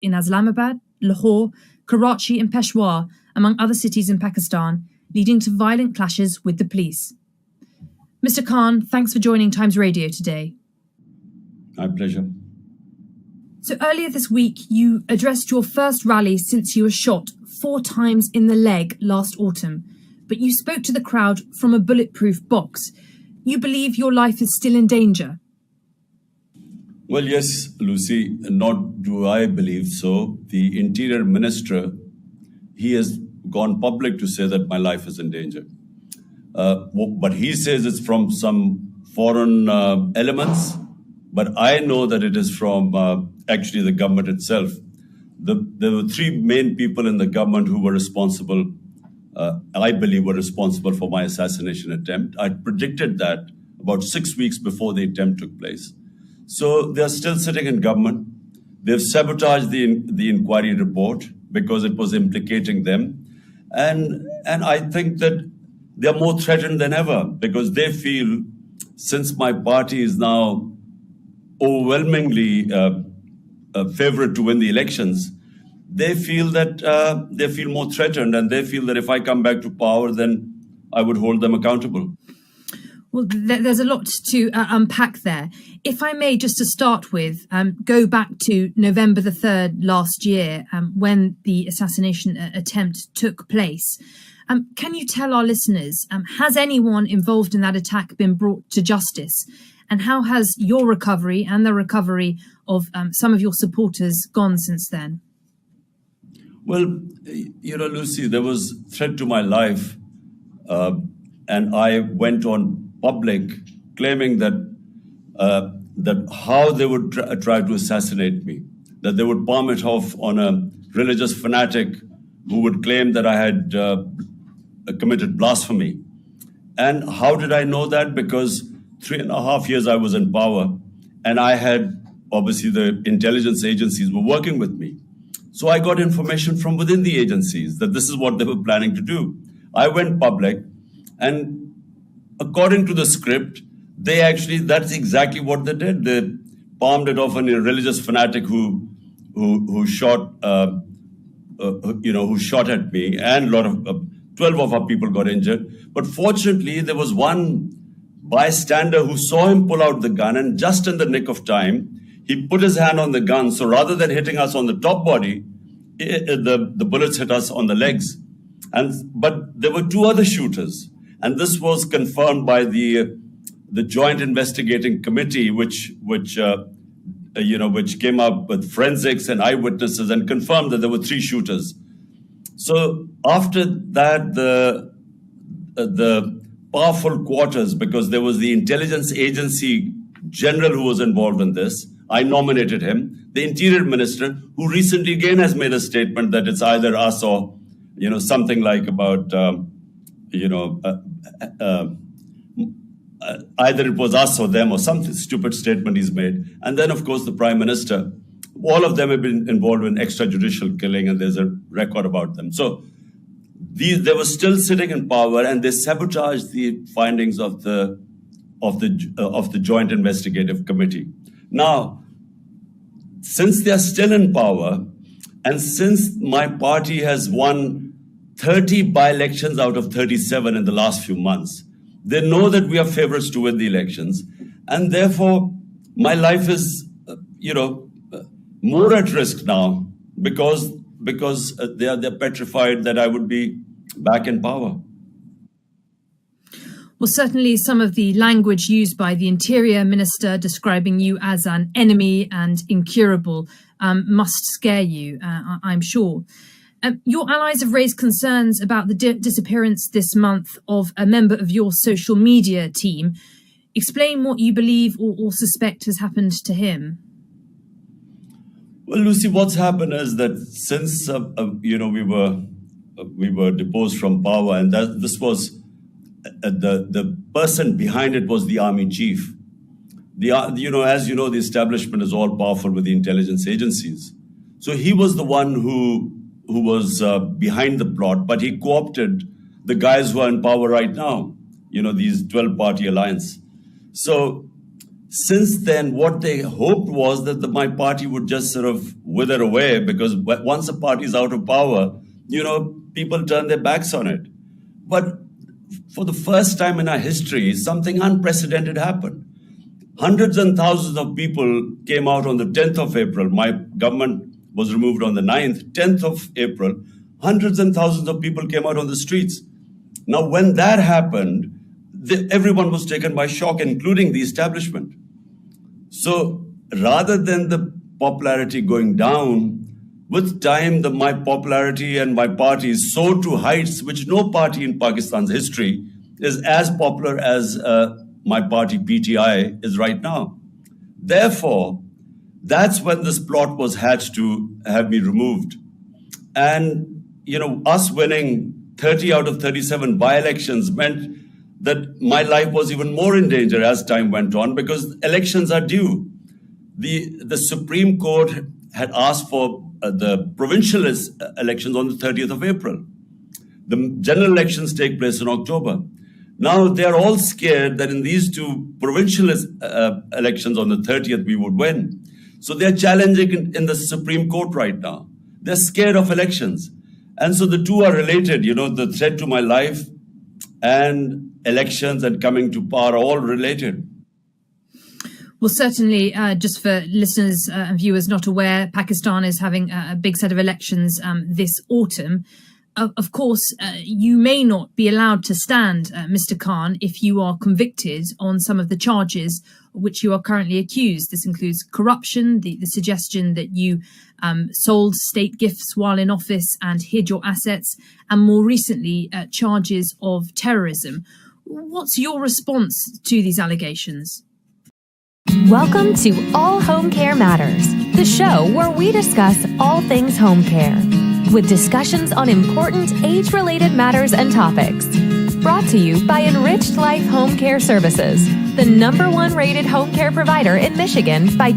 in Islamabad, Lahore, Karachi and Peshawar, among other cities in Pakistan, leading to violent clashes with the police. Mr. Khan, thanks for joining Times Radio today. My pleasure. So earlier this week, you addressed your first rally since you were shot 4 times in the leg last autumn, but you spoke to the crowd from a bulletproof box. You believe your life is still in danger? Well, yes, Lucy, not do I believe so. The Interior Minister, he has gone public to say that my life is in danger. But he says it's from some foreign elements, but I know that it is from actually the government itself. There were 3 main people in the government who were responsible, I believe were responsible for my assassination attempt. I predicted that about 6 weeks before the attempt took place. So they're still sitting in government. They've sabotaged the inquiry report because it was implicating them. And I think that they're more threatened than ever because they feel, since my party is now overwhelmingly favorite to win the elections, they feel that they feel more threatened, and they feel that if I come back to power, then I would hold them accountable. Well, there's a lot to unpack there. If I may, just to start with, go back to November the 3rd last year, when the assassination attempt took place. Can you tell our listeners, has anyone involved in that attack been brought to justice? And how has your recovery and the recovery of some of your supporters gone since then? Well, Lucy, there was threat to my life, and I went on public claiming that how they would try to assassinate me, that they would palm it off on a religious fanatic who would claim that I had committed blasphemy. And how did I know that? Because 3.5 years I was in power, and I had, obviously the intelligence agencies were working with me. So I got information from within the agencies that this is what they were planning to do. I went public, and according to the script, that's exactly what they did. They palmed it off on a religious fanatic who shot at me, and a lot of 12 of our people got injured. But fortunately, there was one bystander who saw him pull out the gun, and just in the nick of time, he put his hand on the gun. So rather than hitting us on the top body, the bullets hit us on the legs. But there were 2 other shooters, and this was confirmed by the Joint Investigating Committee, which came up with forensics and eyewitnesses and confirmed that there were 3 shooters. So after that, the powerful quarters, because there was the intelligence agency general who was involved in this, I nominated him. The Interior Minister, who recently again has made a statement that it's either us or, something like about, either it was us or them, or some stupid statement he's made. And then, of course, the Prime Minister. All of them have been involved in extrajudicial killing, and there's a record about them. So they were still sitting in power, and they sabotaged the findings of the Joint Investigative Committee. Now, since they are still in power, and since my party has won 30 by-elections out of 37 in the last few months, they know that we are favorites to win the elections, and therefore my life is, more at risk now because they're petrified that I would be back in power. Well, certainly some of the language used by the Interior Minister describing you as an enemy and incurable must scare you, I'm sure. Your allies have raised concerns about the disappearance this month of a member of your social media team. Explain what you believe or suspect has happened to him. Well, Lucy, what's happened is that since we were deposed from power, and this was the person behind it was the army chief. As you know, the establishment is all powerful with the intelligence agencies. So he was the one who was behind the plot, but he co-opted the guys who are in power right now. These 12-party alliance. So Since then, what they hoped was that my party would just sort of wither away, because once a party is out of power, people turn their backs on it. But for the first time in our history, something unprecedented happened. Hundreds and thousands of people came out on the 10th of April. My government was removed on the 9th, 10th of April. Hundreds and thousands of people came out on the streets. Now, when that happened, everyone was taken by shock, including the establishment. So rather than the popularity going down, with time, my popularity and my party soared to heights which no party in Pakistan's history is as popular as my party PTI is right now. Therefore, that's when this plot was hatched to have me removed. And, us winning 30 out of 37 by-elections meant that my life was even more in danger as time went on, because elections are due. The Supreme Court had asked for the provincial elections on the 30th of April. The general elections take place in October. Now they're all scared that in these two provincial elections on the 30th we would win. So they're challenging in the Supreme Court right now. They're scared of elections. And so the two are related, the threat to my life and elections and coming to power are all related. Well, certainly, just for listeners and viewers not aware, Pakistan is having a big set of elections this autumn. Of course, you may not be allowed to stand, Mr. Khan, if you are convicted on some of the charges which you are currently accused. This includes corruption, the suggestion that you sold state gifts while in office and hid your assets, and more recently, charges of terrorism. What's your response to these allegations? Welcome to All Home Care Matters, the show where we discuss all things home care, with discussions on important age-related matters and topics. Brought to you by Enriched Life Home Care Services, the #1 rated home care provider in Michigan by